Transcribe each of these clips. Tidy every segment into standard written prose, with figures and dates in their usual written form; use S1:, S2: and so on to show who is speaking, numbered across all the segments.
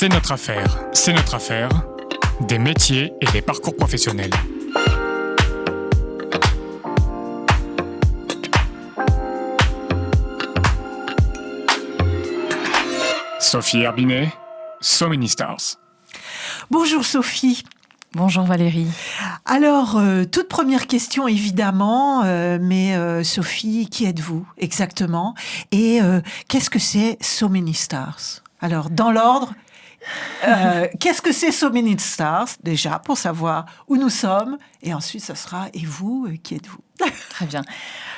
S1: C'est notre affaire. C'est notre affaire. Des métiers et des parcours professionnels. Sophie Herbinet, So Many Stars.
S2: Bonjour Sophie.
S3: Bonjour Valérie.
S2: Alors, toute première question évidemment, mais Sophie, qui êtes-vous exactement? Et qu'est-ce que c'est So Many Stars? Alors, dans l'ordre, qu'est-ce que c'est So Many Stars? Déjà, pour savoir où nous sommes. Et ensuite, ça sera, et vous, qui êtes-vous?
S3: Très bien.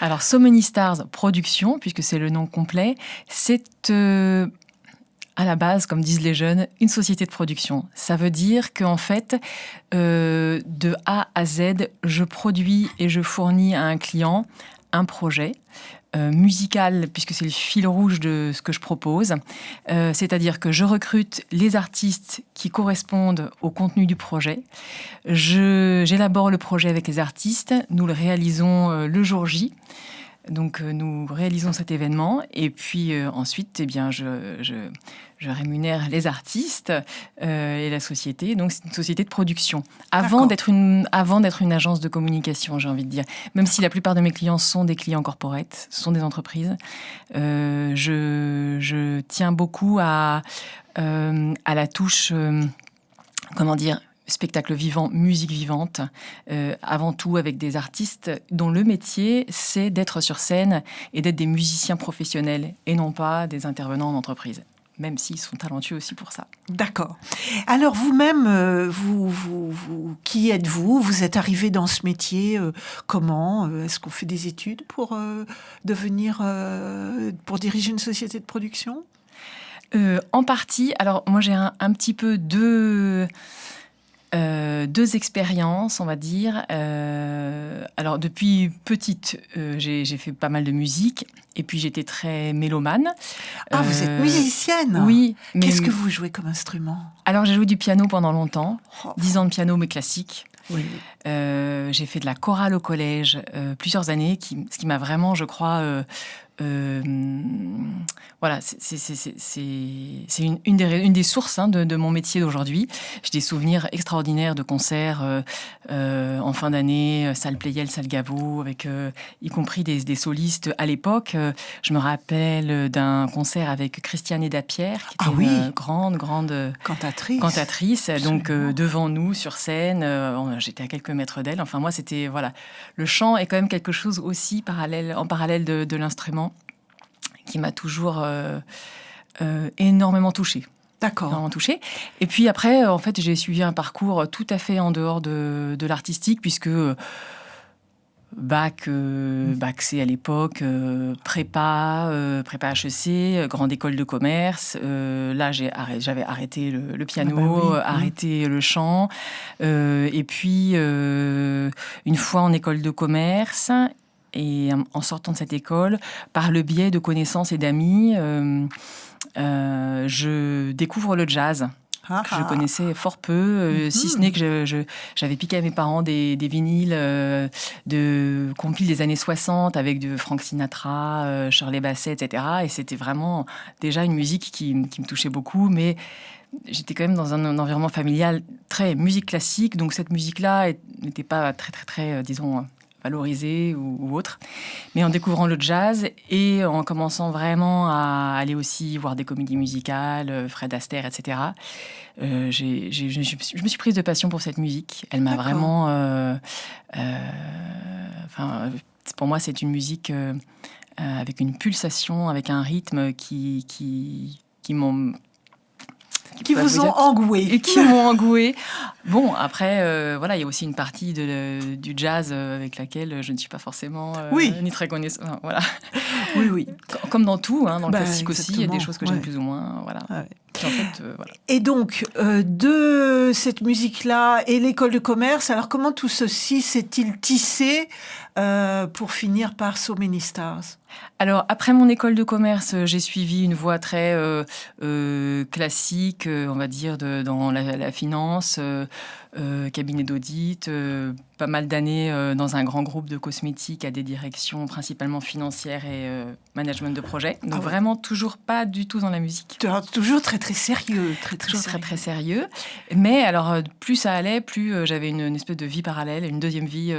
S3: Alors, So Many Stars Production, puisque c'est le nom complet, c'est... à la base, comme disent les jeunes, une société de production. Ça veut dire qu'en fait, de A à Z, je produis et je fournis à un client un projet musical, puisque c'est le fil rouge de ce que je propose. C'est-à-dire que je recrute les artistes qui correspondent au contenu du projet. J'élabore le projet avec les artistes. Nous le réalisons le jour J. Donc, nous réalisons cet événement et puis ensuite, eh bien, je rémunère les artistes et la société. Donc, c'est une société de production. Avant d'être une agence de communication, j'ai envie de dire. Même si la plupart de mes clients sont des clients corporate, sont des entreprises, je tiens beaucoup à la touche, comment dire, spectacle vivant, musique vivante, avant tout avec des artistes dont le métier, c'est d'être sur scène et d'être des musiciens professionnels et non pas des intervenants en entreprise, même s'ils sont talentueux aussi pour ça.
S2: D'accord. Alors vous-même, qui êtes-vous? Vous êtes arrivé dans ce métier comment? Est-ce qu'on fait des études pour pour diriger une société de production?
S3: En partie. Alors moi j'ai un petit peu deux expériences, on va dire. Alors, depuis petite, j'ai fait pas mal de musique. Et puis, j'étais très mélomane.
S2: Ah, vous êtes musicienne?
S3: Oui.
S2: Qu'est-ce que vous jouez comme instrument?
S3: Alors, j'ai joué du piano pendant longtemps. 10 ans de piano, mais classique.
S2: Oui.
S3: J'ai fait de la chorale au collège plusieurs années, ce qui m'a vraiment, je crois... voilà, c'est une des sources de mon métier d'aujourd'hui. J'ai des souvenirs extraordinaires de concerts en fin d'année, salle Pleyel, salle Gaveau, avec y compris des solistes. À l'époque, je me rappelle d'un concert avec Christiane Edapierre, qui était une grande cantatrice. Donc devant nous sur scène, j'étais à quelques mètres d'elle. Enfin moi, c'était voilà, le chant est quand même quelque chose aussi en parallèle de l'instrument, qui m'a toujours énormément touchée.
S2: D'accord.
S3: Énormément touchée. Et puis après, en fait, j'ai suivi un parcours tout à fait en dehors de l'artistique, puisque bac C à l'époque, prépa HEC, grande école de commerce. Là, j'avais arrêté le piano, arrêté le chant. Et puis, une fois en école de commerce... Et en sortant de cette école, par le biais de connaissances et d'amis, je découvre le jazz. Que je connaissais fort peu, si ce n'est que j'avais piqué à mes parents des vinyles de compiles des années 60 avec de Frank Sinatra, Shirley Bassey, etc. Et c'était vraiment déjà une musique qui me touchait beaucoup, mais j'étais quand même dans un environnement familial très musique classique, donc cette musique-là n'était pas très, très, très, disons... valorisé ou autre. Mais en découvrant le jazz et en commençant vraiment à aller aussi voir des comédies musicales, Fred Astaire, etc., je me suis prise de passion pour cette musique. Elle m'a vraiment... pour moi, c'est une musique avec une pulsation, avec un rythme qui m'ont...
S2: Qui vous ont engoué.
S3: Et qui m'ont engoué. Bon, après, voilà, il y a aussi une partie du jazz avec laquelle je ne suis pas forcément ni très connaissante. Enfin, voilà.
S2: Oui.
S3: Comme dans tout, dans le classique aussi, il y a des choses que j'aime
S2: Ouais.
S3: plus ou moins. Voilà.
S2: Ouais.
S3: En fait, voilà.
S2: Et donc, de cette musique-là et l'école de commerce, alors comment tout ceci s'est-il tissé pour finir par So Many Stars?
S3: Alors, après mon école de commerce, j'ai suivi une voie très classique, on va dire, dans la finance, cabinet d'audit, pas mal d'années dans un grand groupe de cosmétiques à des directions principalement financières et management de projet. Donc, vraiment toujours pas du tout dans la musique.
S2: Toujours très, très sérieux.
S3: Toujours très, très sérieux. Mais alors, plus ça allait, plus j'avais une espèce de vie parallèle, une deuxième vie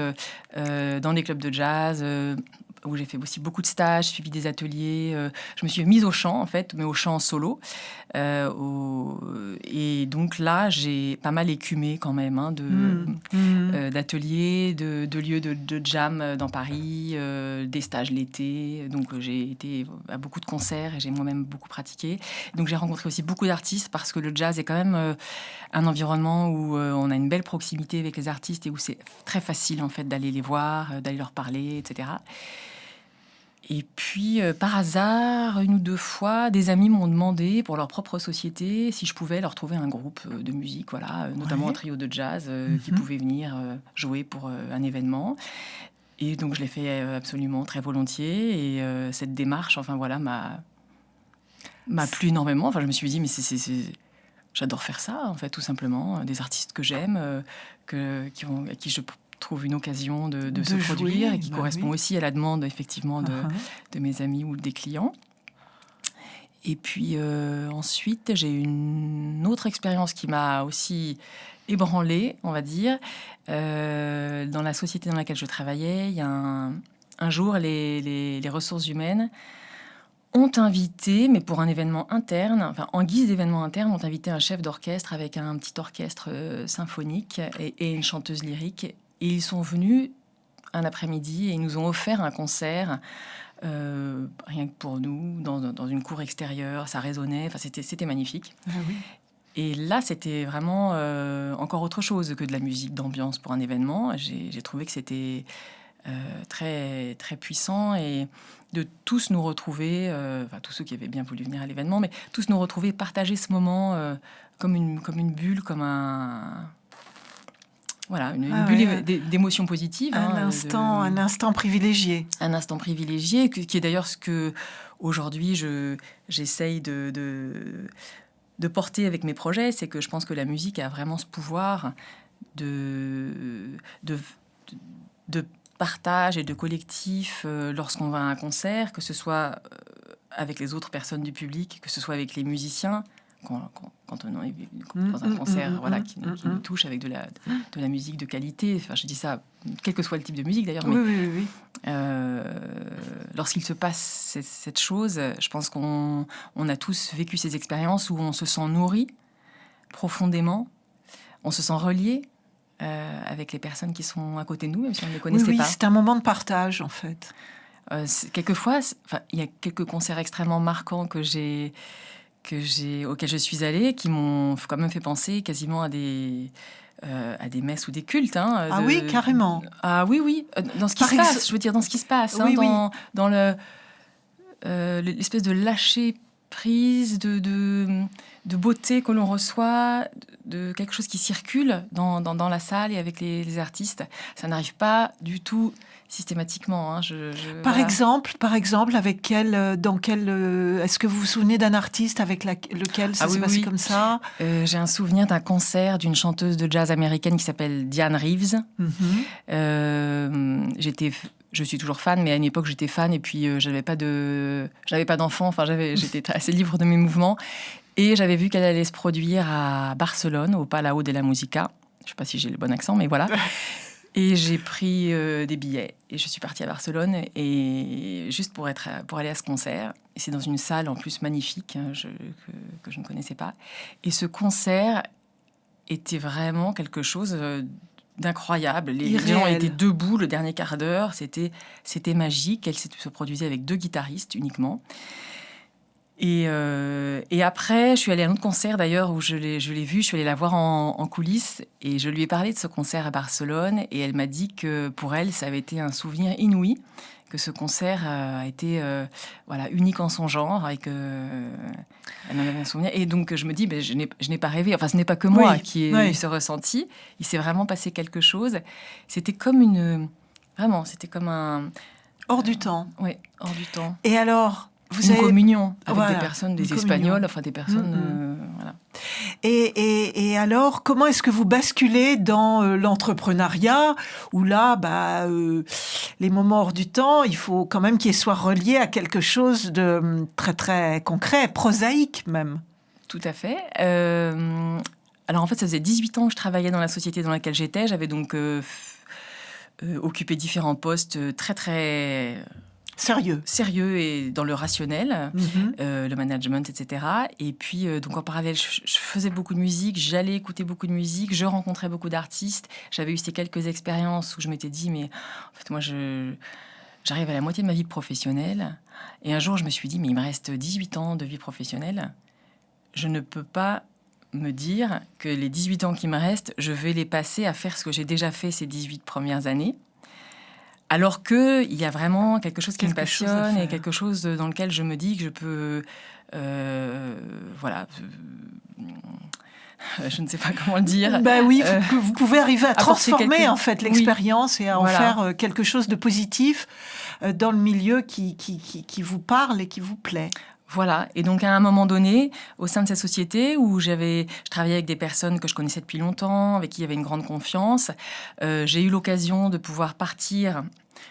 S3: dans les clubs de jazz, où j'ai fait aussi beaucoup de stages, suivi des ateliers. Je me suis mise au chant, en fait, mais au chant en solo. Et donc là, j'ai pas mal écumé quand même d'ateliers, de lieux de jam dans Paris, des stages l'été. Donc j'ai été à beaucoup de concerts et j'ai moi-même beaucoup pratiqué. Donc j'ai rencontré aussi beaucoup d'artistes parce que le jazz est quand même un environnement où on a une belle proximité avec les artistes et où c'est très facile en fait d'aller les voir, d'aller leur parler, etc. Et puis, par hasard, une ou deux fois, des amis m'ont demandé, pour leur propre société, si je pouvais leur trouver un groupe de musique, voilà, notamment un trio de jazz qui pouvait venir jouer pour un événement. Et donc, je l'ai fait absolument très volontiers. Et cette démarche, enfin voilà, m'a plu énormément. Enfin, je me suis dit, mais j'adore faire ça, en fait, tout simplement. Des artistes que j'aime, à qui je trouve une occasion de se produire et qui correspond aussi à la demande effectivement de mes amis ou des clients. Et puis ensuite, j'ai eu une autre expérience qui m'a aussi ébranlée, on va dire. Dans la société dans laquelle je travaillais, il y a un jour, les ressources humaines ont invité, mais pour un événement interne, enfin en guise d'événement interne, ont invité un chef d'orchestre avec un petit orchestre symphonique et une chanteuse lyrique. Et ils sont venus un après-midi et ils nous ont offert un concert, rien que pour nous, dans une cour extérieure. Ça résonnait, enfin, c'était magnifique.
S2: Ah oui.
S3: Et là, c'était vraiment encore autre chose que de la musique d'ambiance pour un événement. J'ai trouvé que c'était très, très puissant et de tous nous retrouver, enfin tous ceux qui avaient bien voulu venir à l'événement, mais tous nous retrouver, partager ce moment comme une bulle, comme un... Voilà, une bulle d'émotions positives.
S2: Un instant privilégié.
S3: Un instant privilégié, qui est d'ailleurs ce que, aujourd'hui, j'essaye de porter avec mes projets. C'est que je pense que la musique a vraiment ce pouvoir de partage et de collectif lorsqu'on va à un concert, que ce soit avec les autres personnes du public, que ce soit avec les musiciens. Quand on est dans un concert qui nous touche avec de la musique de qualité, enfin, je dis ça, quel que soit le type de musique d'ailleurs, mais
S2: oui.
S3: Lorsqu'il se passe cette chose, je pense qu'on a tous vécu ces expériences où on se sent nourri profondément, on se sent relié avec les personnes qui sont à côté de nous, même si on ne les connaissait pas.
S2: Oui, c'est un moment de partage en fait.
S3: Quelquefois, il y a quelques concerts extrêmement marquants auxquels je suis allée, qui m'ont quand même fait penser quasiment à des messes ou des cultes.
S2: Oui, carrément.
S3: Ah oui, dans ce qui se passe, je veux dire, dans ce qui se passe, dans l'espèce de lâcher prise, de beauté que l'on reçoit, de quelque chose qui circule dans la salle et avec les artistes. Ça n'arrive pas du tout systématiquement. Par
S2: exemple, avec est-ce que vous vous souvenez d'un artiste avec lequel ça s'est passé comme ça?
S3: J'ai un souvenir d'un concert d'une chanteuse de jazz américaine qui s'appelle Diane Reeves. Je suis toujours fan, mais à une époque j'étais fan et puis j'avais pas d'enfant. Enfin, j'étais assez libre de mes mouvements et j'avais vu qu'elle allait se produire à Barcelone au Palau de la Música. Je sais pas si j'ai le bon accent, mais voilà. Et j'ai pris des billets et je suis partie à Barcelone et juste pour aller à ce concert. Et c'est dans une salle en plus magnifique que je ne connaissais pas. Et ce concert était vraiment quelque chose d'incroyable. Les gens étaient debout le dernier quart d'heure. C'était magique. Elle se produisait avec 2 guitaristes uniquement. Et après, je suis allée à un autre concert d'ailleurs où je l'ai vue. Je suis allée la voir en coulisses et je lui ai parlé de ce concert à Barcelone et elle m'a dit que pour elle, ça avait été un souvenir inouï, que ce concert a été unique en son genre et que elle en avait un souvenir. Et donc je me dis, je n'ai pas rêvé. Enfin, ce n'est pas que moi qui ai eu ce ressenti. Il s'est vraiment passé quelque chose. C'était comme Vraiment, c'était comme un...
S2: Hors du temps.
S3: Oui, hors du temps.
S2: Et alors, vous
S3: Une
S2: avez...
S3: communion avec
S2: Voilà,
S3: des personnes, des
S2: une
S3: Espagnols,
S2: communion.
S3: enfin des personnes... voilà.
S2: Et alors, comment est-ce que vous basculez dans l'entrepreneuriat où là, les moments hors du temps, il faut quand même qu'ils soient reliés à quelque chose de très, très concret, prosaïque même.
S3: Tout à fait. Alors en fait, ça faisait 18 ans que je travaillais dans la société dans laquelle j'étais. J'avais donc occupé différents postes très, très... sérieux et dans le rationnel, le management, etc. Et puis, donc en parallèle, je faisais beaucoup de musique, j'allais écouter beaucoup de musique, je rencontrais beaucoup d'artistes. J'avais eu ces quelques expériences où je m'étais dit, mais en fait, moi, j'arrive à la moitié de ma vie professionnelle. Et un jour, je me suis dit, mais il me reste 18 ans de vie professionnelle. Je ne peux pas me dire que les 18 ans qui me restent, je vais les passer à faire ce que j'ai déjà fait ces 18 premières années. Alors qu'il y a vraiment quelque chose qui me passionne et quelque chose dans lequel je me dis que je peux... je ne sais pas comment le dire.
S2: Oui, vous pouvez arriver à transformer en fait l'expérience et à en faire quelque chose de positif dans le milieu qui vous parle et qui vous plaît.
S3: Voilà, et donc à un moment donné, au sein de cette société où je travaillais avec des personnes que je connaissais depuis longtemps, avec qui il y avait une grande confiance, j'ai eu l'occasion de pouvoir partir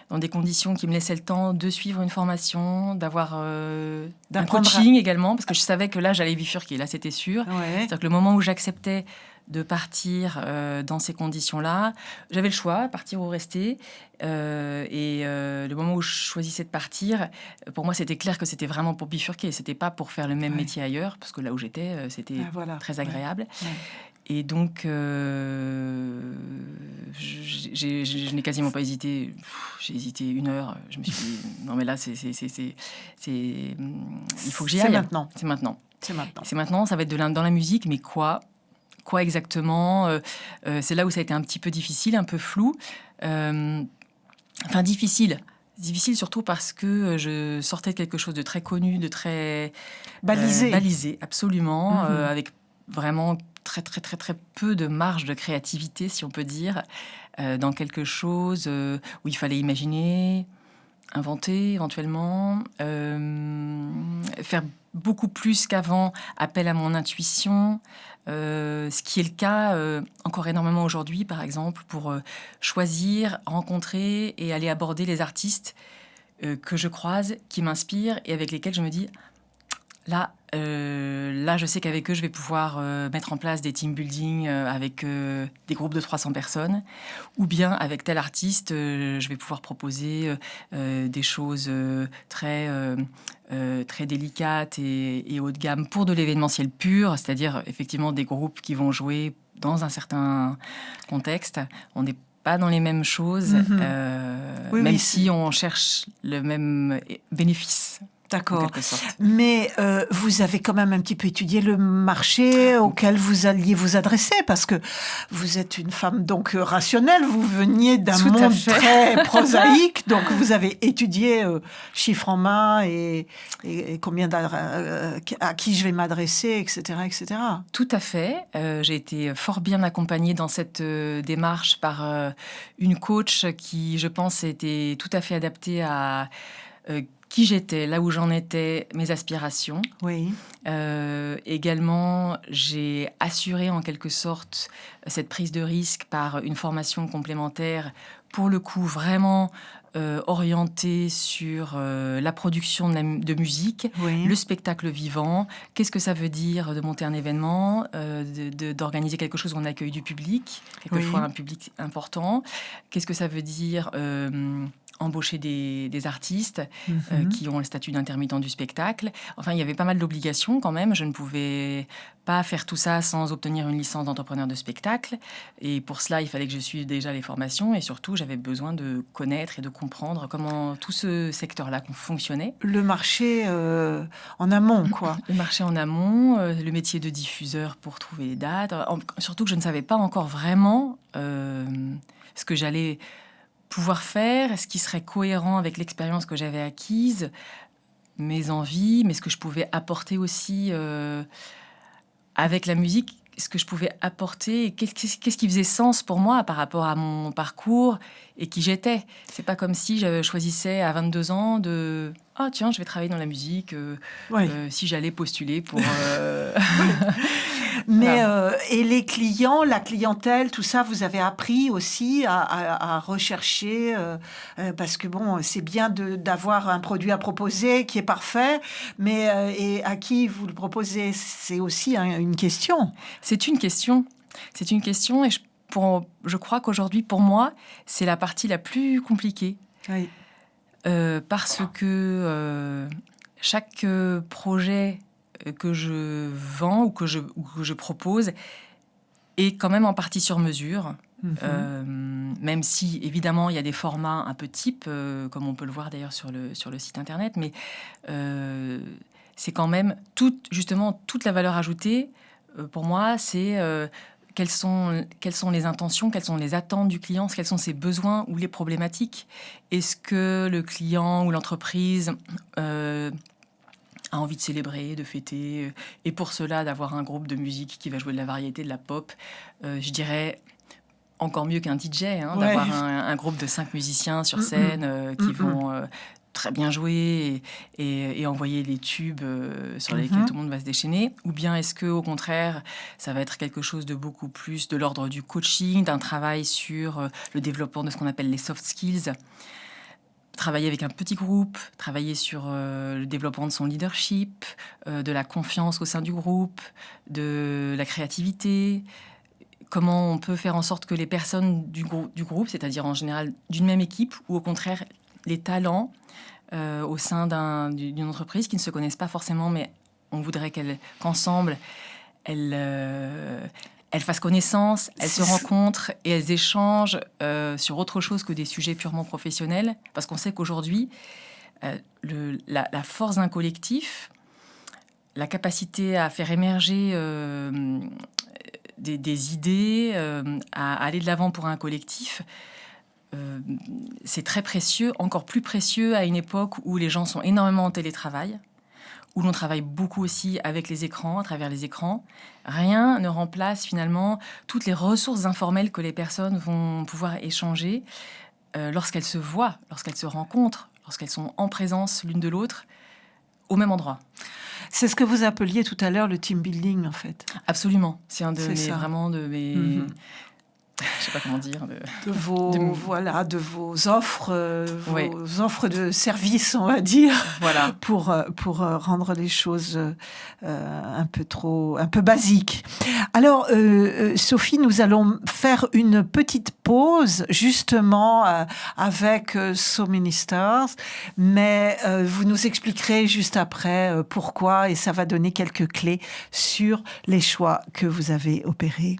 S3: dans des conditions qui me laissaient le temps de suivre une formation, d'avoir un coaching également, parce que je savais que là, j'allais bifurquer, là, c'était sûr.
S2: Ouais.
S3: C'est-à-dire que le moment où j'acceptais de partir dans ces conditions-là, j'avais le choix, partir ou rester. Le moment où je choisissais de partir, pour moi, c'était clair que c'était vraiment pour bifurquer. C'était pas pour faire le même métier ailleurs, parce que là où j'étais, c'était très agréable. Ouais. Et donc, je n'ai quasiment pas hésité. J'ai hésité 1 heure. Je me suis dit, non, mais là, il faut que j'y aille. C'est maintenant. Ça va être dans la musique, mais quoi exactement? C'est là où ça a été un petit peu difficile, un peu flou. Difficile surtout parce que je sortais de quelque chose de très connu, de très... Balisé, absolument, avec vraiment très, très, très, très peu de marge de créativité, si on peut dire, dans quelque chose où il fallait imaginer, inventer éventuellement, faire beaucoup plus qu'avant appel à mon intuition, ce qui est le cas encore énormément aujourd'hui, par exemple, pour choisir, rencontrer et aller aborder les artistes que je croise, qui m'inspirent et avec lesquels je me dis... Là, je sais qu'avec eux, je vais pouvoir mettre en place des team building avec des groupes de 300 personnes. Ou bien, avec tel artiste, je vais pouvoir proposer des choses très délicates et haut de gamme pour de l'événementiel pur, c'est-à-dire effectivement des groupes qui vont jouer dans un certain contexte. On n'est pas dans les mêmes choses, si on cherche le même bénéfice.
S2: D'accord. Mais vous avez quand même un petit peu étudié le marché auquel vous alliez vous adresser, parce que vous êtes une femme donc rationnelle, vous veniez d'un monde très prosaïque, donc vous avez étudié chiffres en main et combien à qui je vais m'adresser, etc., etc.
S3: Tout à fait. J'ai été fort bien accompagnée dans cette démarche par une coach qui, je pense, était tout à fait adaptée à... qui j'étais, là où j'en étais, mes aspirations.
S2: Oui.
S3: Également, j'ai assuré en quelque sorte cette prise de risque par une formation complémentaire, pour le coup vraiment orientée sur la production de musique, le spectacle vivant. Qu'est-ce que ça veut dire de monter un événement, d'organiser quelque chose où on accueille du public, quelquefois un public important. Qu'est-ce que ça veut dire embaucher des artistes qui ont le statut d'intermittent du spectacle. Enfin, il y avait pas mal d'obligations quand même. Je ne pouvais pas faire tout ça sans obtenir une licence d'entrepreneur de spectacle. Et pour cela, il fallait que je suive déjà les formations. Et surtout, j'avais besoin de connaître et de comprendre comment tout ce secteur-là fonctionnait.
S2: Le marché en amont, quoi.
S3: Le marché en amont, le métier de diffuseur pour trouver les dates. Surtout que je ne savais pas encore vraiment ce que j'allais pouvoir faire, ce qui serait cohérent avec l'expérience que j'avais acquise, mes envies, mais ce que je pouvais apporter aussi avec la musique. ce que je pouvais apporter, et qu'est-ce qui faisait sens pour moi par rapport à mon parcours et qui j'étais. C'est pas comme si je choisissais à 22 ans de « Ah tiens, je vais travailler dans la musique si j'allais postuler pour...
S2: Mais et les clients, la clientèle, tout ça, vous avez appris aussi à rechercher parce que bon, c'est bien d'avoir un produit à proposer qui est parfait, mais et à qui vous le proposez, c'est aussi une question.
S3: C'est une question. C'est une question et je crois qu'aujourd'hui, pour moi, c'est la partie la plus compliquée.
S2: Oui.
S3: Parce que chaque projet que je vends ou que je propose est quand même en partie sur mesure. Même si, évidemment, il y a des formats un peu types, comme on peut le voir d'ailleurs sur le site internet, mais c'est quand même toute la valeur ajoutée. Pour moi, c'est quelles sont les intentions, quelles sont les attentes du client, quels sont ses besoins ou les problématiques. Est-ce que le client ou l'entreprise a envie de célébrer, de fêter, et pour cela d'avoir un groupe de musique qui va jouer de la variété, de la pop, je dirais encore mieux qu'un DJ, d'avoir un groupe de 5 musiciens sur scène qui vont très bien jouer et envoyer les tubes sur lesquels tout le monde va se déchaîner. Ou bien est-ce que, au contraire, ça va être quelque chose de beaucoup plus de l'ordre du coaching, d'un travail sur le développement de ce qu'on appelle les soft skills, travailler avec un petit groupe, travailler sur le développement de son leadership, de la confiance au sein du groupe, de la créativité. Comment on peut faire en sorte que les personnes du groupe, c'est-à-dire en général d'une même équipe, ou au contraire les talents au sein d'une entreprise qui ne se connaissent pas forcément, mais on voudrait qu'ensemble, elles fassent connaissance, elles se rencontrent et elles échangent sur autre chose que des sujets purement professionnels. Parce qu'on sait qu'aujourd'hui, la force d'un collectif, la capacité à faire émerger des idées, à aller de l'avant pour un collectif, c'est très précieux, encore plus précieux à une époque où les gens sont énormément en télétravail, où l'on travaille beaucoup aussi avec les écrans, à travers les écrans. Rien ne remplace finalement toutes les ressources informelles que les personnes vont pouvoir échanger lorsqu'elles se voient, lorsqu'elles se rencontrent, lorsqu'elles sont en présence l'une de l'autre, au même endroit.
S2: C'est ce que vous appeliez tout à l'heure le team building, en fait.
S3: Absolument. C'est un de mes... Je sais pas comment dire.
S2: De vos offres, vos offres de services, on va dire,
S3: voilà.
S2: pour rendre les choses un peu basiques. Alors, Sophie, nous allons faire une petite pause, justement, avec So Many Stars, mais vous nous expliquerez juste après pourquoi, et ça va donner quelques clés sur les choix que vous avez opérés.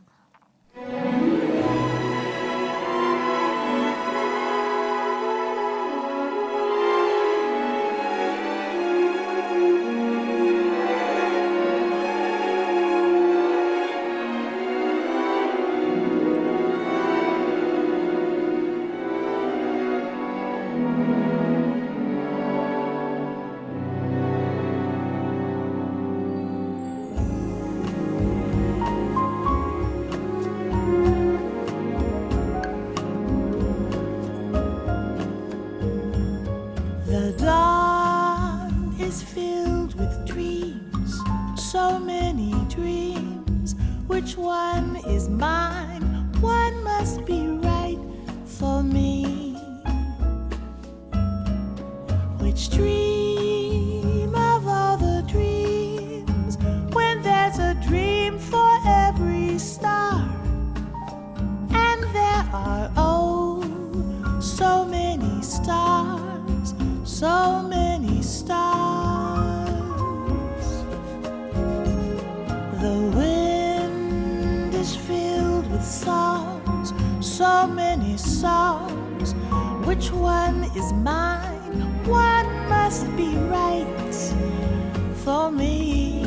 S4: Which one is mine? One must be right for me. Which dream of all the dreams, when there's a dream for every star? And there are, oh, so many stars, so many stars. The wind is filled with songs, so many songs. Which one is mine? One must be right for me.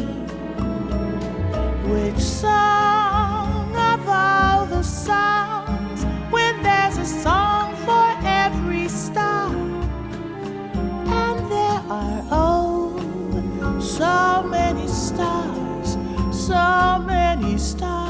S4: Which song of all the songs, when there's a song for every star? And there are, oh, so many stars, so many stars.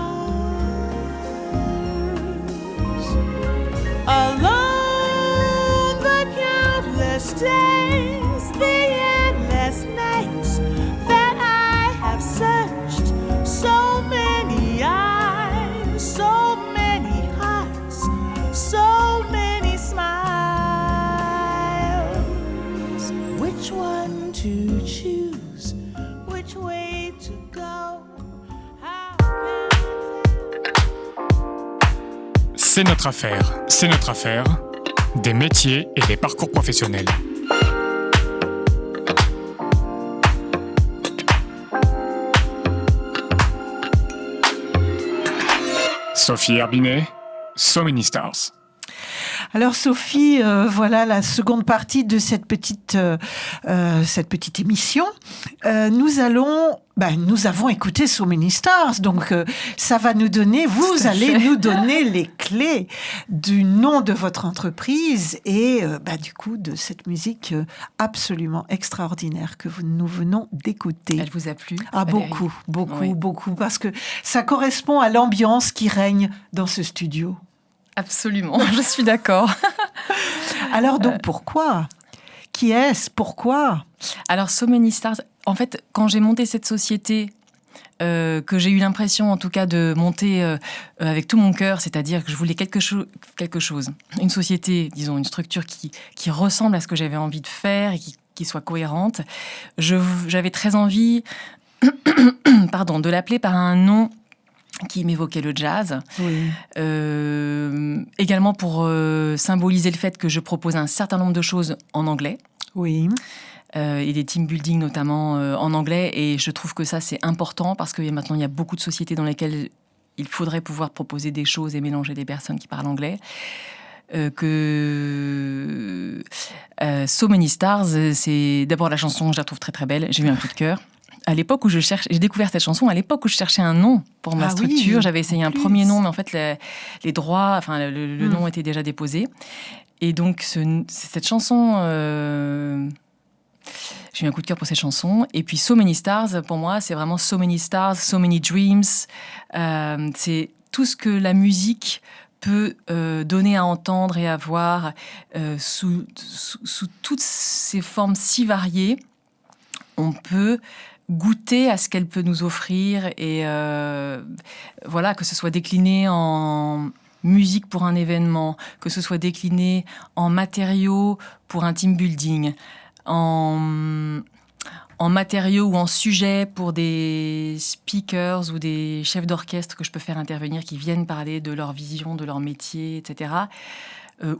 S4: way to go. How can I tell?
S1: C'est notre affaire, des métiers et des parcours professionnels. Sophie Herbinet, So Many Stars.
S2: Alors Sophie, voilà la seconde partie de cette petite émission. Nous avons écouté So Many Stars, donc ça va nous donner, vous allez nous donner les clés du nom de votre entreprise et du coup de cette musique absolument extraordinaire que nous venons d'écouter.
S3: Elle vous a plu,
S2: Ah,
S3: Valérie?
S2: beaucoup, parce que ça correspond à l'ambiance qui règne dans ce studio.
S3: Absolument, je suis d'accord.
S2: Alors donc pourquoi ? Qui est-ce ? Pourquoi ?
S3: Alors, So Many Stars, en fait, quand j'ai monté cette société, que j'ai eu l'impression, en tout cas, de monter avec tout mon cœur, c'est-à-dire que je voulais quelque chose, une société, disons, une structure qui ressemble à ce que j'avais envie de faire et qui soit cohérente. J'avais très envie de l'appeler par un nom qui m'évoquait le jazz.
S2: Oui.
S3: Également pour symboliser le fait que je propose un certain nombre de choses en anglais.
S2: Oui.
S3: Et des team building notamment en anglais. Et je trouve que ça, c'est important parce que maintenant, il y a beaucoup de sociétés dans lesquelles il faudrait pouvoir proposer des choses et mélanger des personnes qui parlent anglais. So Many Stars, c'est d'abord la chanson, je la trouve très très belle. J'ai eu un coup de cœur. À l'époque où j'ai découvert cette chanson, à l'époque où je cherchais un nom pour ma structure,
S2: oui,
S3: j'avais essayé un premier nom, mais en fait, les droits, le nom était déjà déposé. Et donc, cette chanson, j'ai eu un coup de cœur pour cette chanson. Et puis, So Many Stars, pour moi, c'est vraiment So Many Stars, So Many Dreams. C'est tout ce que la musique peut donner à entendre et à voir sous toutes ces formes si variées. On peut goûter à ce qu'elle peut nous offrir et que ce soit décliné en musique pour un événement, que ce soit décliné en matériaux pour un team building, en matériaux ou en sujets pour des speakers ou des chefs d'orchestre que je peux faire intervenir qui viennent parler de leur vision, de leur métier, etc.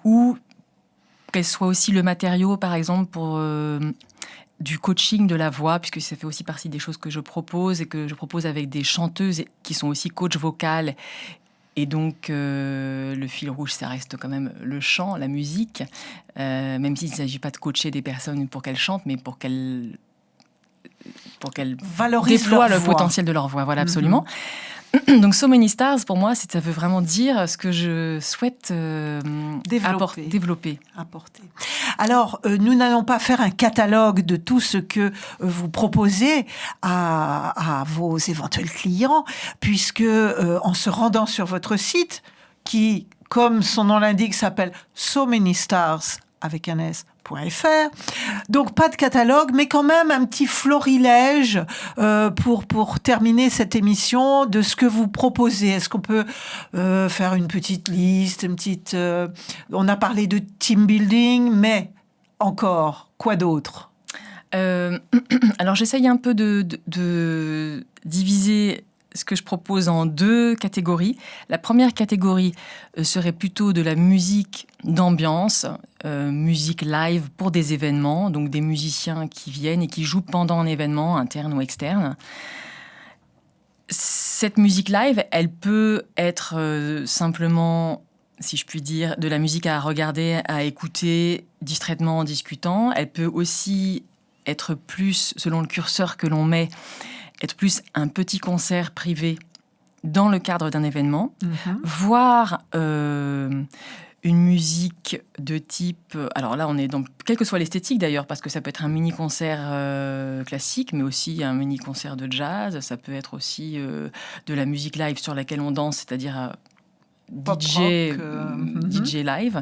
S3: Ou qu'elle soit aussi le matériau, par exemple, pour du coaching de la voix, puisque ça fait aussi partie des choses que je propose et que je propose avec des chanteuses qui sont aussi coach vocales. Et donc, le fil rouge, ça reste quand même le chant, la musique, même s'il ne s'agit pas de coacher des personnes pour qu'elles chantent, mais pour qu'elles
S2: valorisent
S3: déploient
S2: leur
S3: le
S2: voix.
S3: potentiel de leur voix. Voilà, absolument. Donc, So Many Stars, pour moi, ça veut vraiment dire ce que je souhaite développer.
S2: Apporter. Alors, nous n'allons pas faire un catalogue de tout ce que vous proposez à vos éventuels clients, puisque en se rendant sur votre site, qui, comme son nom l'indique, s'appelle So Many Stars avec un S.fr. Donc pas de catalogue, mais quand même un petit florilège pour terminer cette émission de ce que vous proposez. Est-ce qu'on peut faire une petite liste, on a parlé de team building, mais encore, quoi d'autre ?
S3: Alors j'essaye un peu de diviser ce que je propose en deux catégories. La première catégorie serait plutôt de la musique d'ambiance, musique live pour des événements, donc des musiciens qui viennent et qui jouent pendant un événement, interne ou externe. Cette musique live, elle peut être simplement, si je puis dire, de la musique à regarder, à écouter distraitement en discutant. Elle peut aussi être plus, selon le curseur que l'on met, être plus un petit concert privé dans le cadre d'un événement, voire une musique de type... Alors là, on est dans... Quelle que soit l'esthétique d'ailleurs, parce que ça peut être un mini-concert classique, mais aussi un mini-concert de jazz. Ça peut être aussi de la musique live sur laquelle on danse, c'est-à-dire
S2: Pop
S3: DJ,
S2: rock,
S3: DJ live.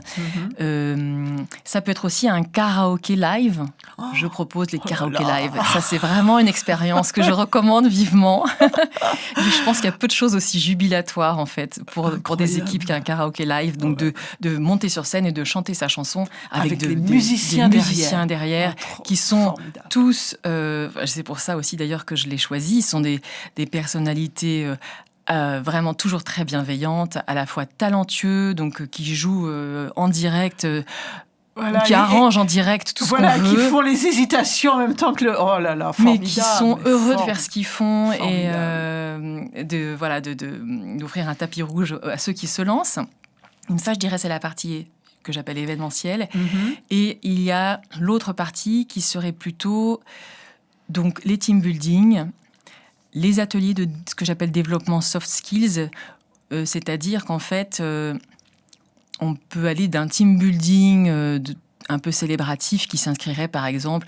S3: Ça peut être aussi un karaoké live. Je propose les karaoké live. Ça, c'est vraiment une expérience que je recommande vivement. Je pense qu'il y a peu de choses aussi jubilatoires, en fait, pour des équipes qu'un karaoké live. Donc, de monter sur scène et de chanter sa chanson avec
S2: des musiciens
S3: derrière qui sont
S2: formidable.
S3: tous... c'est pour ça aussi, d'ailleurs, que je les choisis. Ils sont des personnalités... vraiment toujours très bienveillantes, à la fois talentueux, donc qui jouent en direct,
S2: Voilà,
S3: qui arrangent en direct tout ce qu'on veut.
S2: Qui font les hésitations en même temps que le... Oh là là, formidable.
S3: Mais qui sont heureux de faire ce qu'ils font
S2: formidable.
S3: et d'offrir un tapis rouge à ceux qui se lancent. Donc ça, je dirais, c'est la partie que j'appelle événementielle. Et il y a l'autre partie qui serait plutôt donc les team building, les ateliers de ce que j'appelle développement soft skills, c'est-à-dire qu'en fait, on peut aller d'un team building un peu célébratif qui s'inscrirait, par exemple,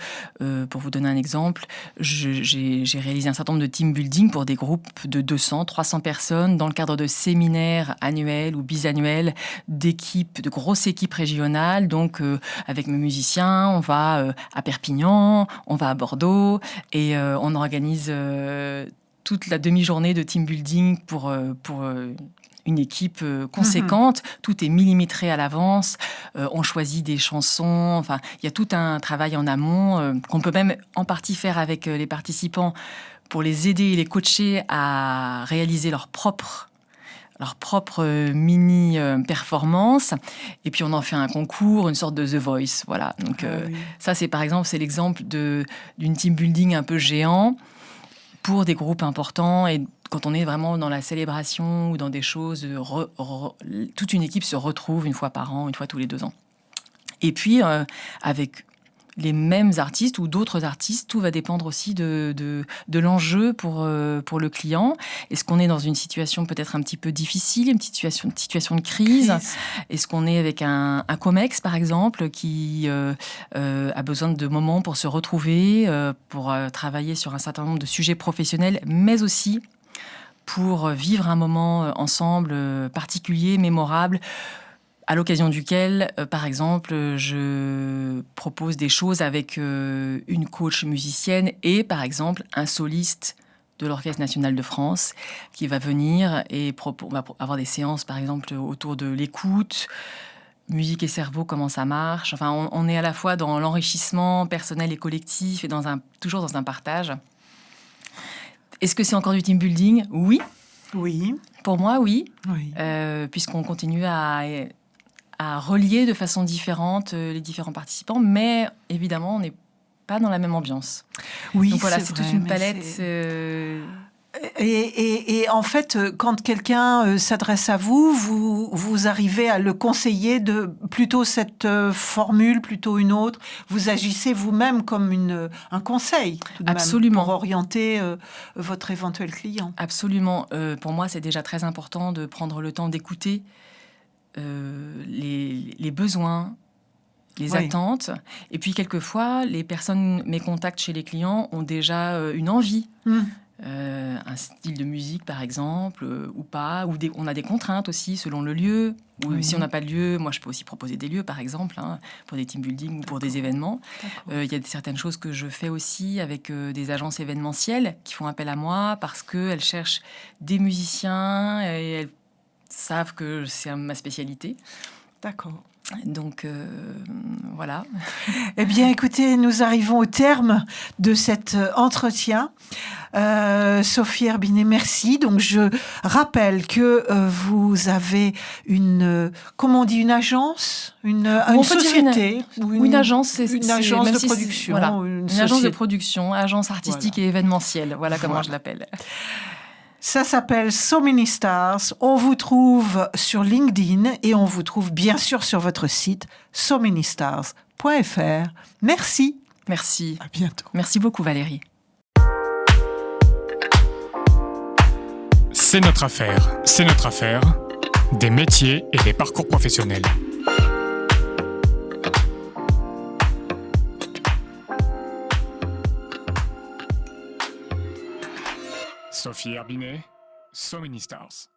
S3: pour vous donner un exemple, j'ai réalisé un certain nombre de team building pour des groupes de 200, 300 personnes dans le cadre de séminaires annuels ou bisannuels d'équipes, de grosses équipes régionales. Donc, avec mes musiciens, on va à Perpignan, on va à Bordeaux et on organise toute la demi-journée de team building pour une équipe conséquente. Tout est millimétré à l'avance. On choisit des chansons. Enfin, il y a tout un travail en amont qu'on peut même en partie faire avec les participants pour les aider et les coacher à réaliser leur propre mini-performance. Et puis, on en fait un concours, une sorte de The Voice. Voilà. Donc, ça, c'est par exemple, c'est l'exemple d'une team building un peu géant pour des groupes importants. Et quand on est vraiment dans la célébration ou dans des choses, toute une équipe se retrouve une fois par an, une fois tous les 2 ans. Et puis, avec les mêmes artistes ou d'autres artistes, tout va dépendre aussi de l'enjeu pour le client. Est-ce qu'on est dans une situation peut-être un petit peu difficile, une situation de crise? Est-ce qu'on est avec un COMEX, par exemple, qui a besoin de moments pour se retrouver, pour travailler sur un certain nombre de sujets professionnels, mais aussi pour vivre un moment ensemble particulier, mémorable, à l'occasion duquel, par exemple, je propose des choses avec une coach musicienne et, par exemple, un soliste de l'Orchestre national de France qui va venir et on va avoir des séances, par exemple, autour de l'écoute, musique et cerveau, comment ça marche. Enfin, on est à la fois dans l'enrichissement personnel et collectif et toujours dans un partage. Est-ce que c'est encore du team building? Oui.
S2: Oui.
S3: Pour moi, oui. Puisqu'on continue à relier de façon différente les différents participants, mais évidemment, on n'est pas dans la même ambiance.
S2: Oui,
S3: donc voilà, c'est
S2: vrai,
S3: toute une palette.
S2: Et en fait, quand quelqu'un s'adresse à vous, vous arrivez à le conseiller de plutôt cette formule, plutôt une autre. Vous agissez vous-même comme un conseil, tout de
S3: Absolument.
S2: même, pour orienter votre éventuel client.
S3: Absolument. Pour moi, c'est déjà très important de prendre le temps d'écouter les besoins, les attentes. Et puis, quelquefois, mes contacts chez les clients ont déjà une envie. Un style de musique, par exemple, ou pas. On a des contraintes aussi, selon le lieu. Ou si on n'a pas de lieu, moi, je peux aussi proposer des lieux, par exemple, pour des team building ou pour des événements. Il y a certaines choses que je fais aussi avec des agences événementielles qui font appel à moi parce qu'elles cherchent des musiciens et elles savent que c'est ma spécialité.
S2: D'accord.
S3: Donc, voilà.
S2: Eh bien, écoutez, nous arrivons au terme de cet entretien. Sophie Herbinet, merci. Donc, je rappelle que vous avez une agence, une société
S3: ou une agence,
S2: une agence de production,
S3: voilà, une agence de production, agence artistique et événementielle. Voilà comment je l'appelle.
S2: Ça s'appelle So Many Stars. On vous trouve sur LinkedIn et on vous trouve bien sûr sur votre site somanystars.fr. Merci.
S3: Merci.
S2: À bientôt.
S3: Merci beaucoup Valérie.
S1: C'est notre affaire. C'est notre affaire. Des métiers et des parcours professionnels. Sophie Herbinet, So Many Stars.